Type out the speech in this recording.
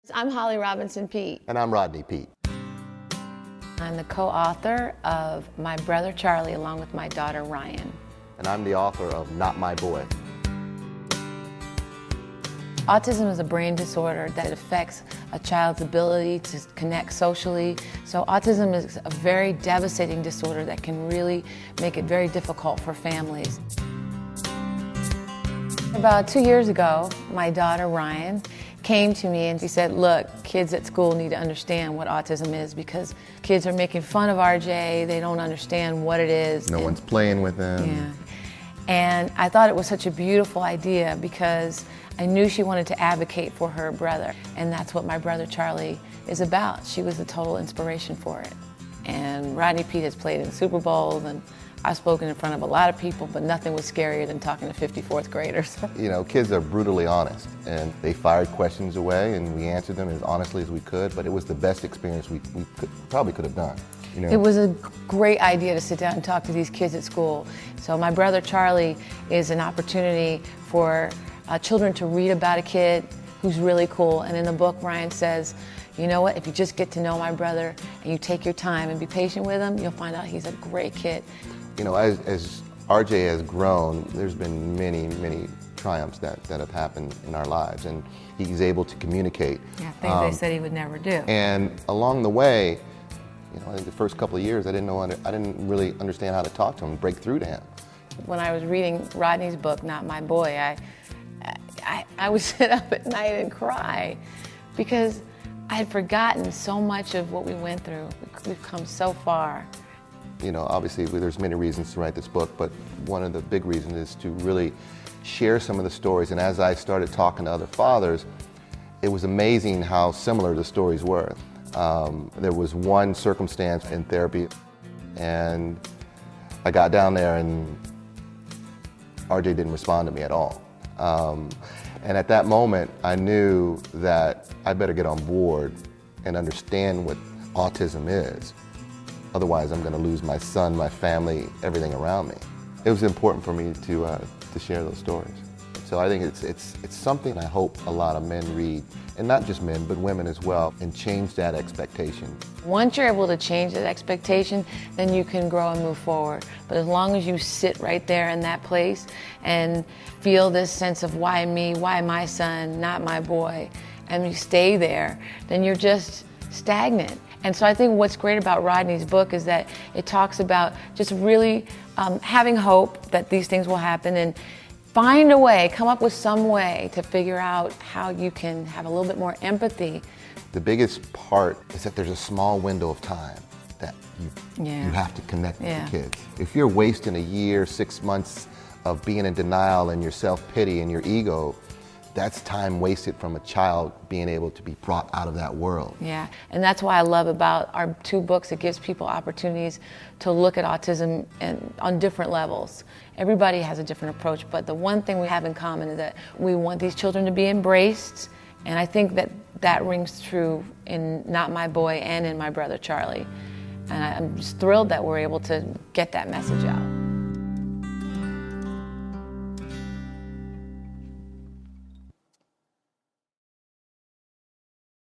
I'm Holly Robinson Peete. And I'm Rodney Peete. I'm the co-author of My Brother Charlie along with my daughter Ryan. And I'm the author of Not My Boy. Autism is a brain disorder that affects a child's ability to connect socially. So autism is a very devastating disorder that can really make it very difficult for families. About 2 years ago, my daughter Ryan came to me and she said, look, kids at school need to understand what autism is because kids are making fun of RJ, they don't understand what it is. No one's playing with them. Yeah. And I thought it was such a beautiful idea because I knew she wanted to advocate for her brother, and that's what My Brother Charlie is about. She was the total inspiration for it. And Rodney Peete has played in Super Bowls, and I've spoken in front of a lot of people, but nothing was scarier than talking to 54th graders. You know, kids are brutally honest, and they fired questions away, and we answered them as honestly as we could, but it was the best experience we probably could have done. You know? It was a great idea to sit down and talk to these kids at school. So My Brother Charlie is an opportunity for children to read about a kid who's really cool. And in the book, Ryan says, you know what, if you just get to know my brother and you take your time and be patient with him, you'll find out he's a great kid. You know, as RJ has grown, there's been many triumphs that have happened in our lives, and he's able to communicate. Yeah, things they said he would never do. And along the way, you know, I think the first couple of years, I didn't really understand how to talk to him, break through to him. When I was reading Rodney's book, Not My Boy, I would sit up at night and cry because I had forgotten so much of what we went through. We've come so far. You know, obviously there's many reasons to write this book, but one of the big reasons is to really share some of the stories. And as I started talking to other fathers, it was amazing how similar the stories were. There was one circumstance in therapy, and I got down there and RJ didn't respond to me at all. And at that moment, I knew that I better get on board and understand what autism is. Otherwise, I'm going to lose my son, my family, everything around me. It was important for me to share those stories. So I think it's something I hope a lot of men read, and not just men, but women as well, and change that expectation. Once you're able to change that expectation, then you can grow and move forward. But as long as you sit right there in that place and feel this sense of why me, why my son, not my boy, and you stay there, then you're just stagnant. And so I think what's great about Rodney's book is that it talks about just really having hope that these things will happen and find a way, come up with some way to figure out how you can have a little bit more empathy. The biggest part is that there's a small window of time that you have to connect with the kids. If you're wasting a year, 6 months of being in denial and your self-pity and your ego, that's time wasted from a child being able to be brought out of that world. Yeah, and that's why I love about our two books. It gives people opportunities to look at autism on different levels. Everybody has a different approach, but the one thing we have in common is that we want these children to be embraced, and I think that rings true in Not My Boy and in My Brother Charlie. And I'm just thrilled that we're able to get that message out.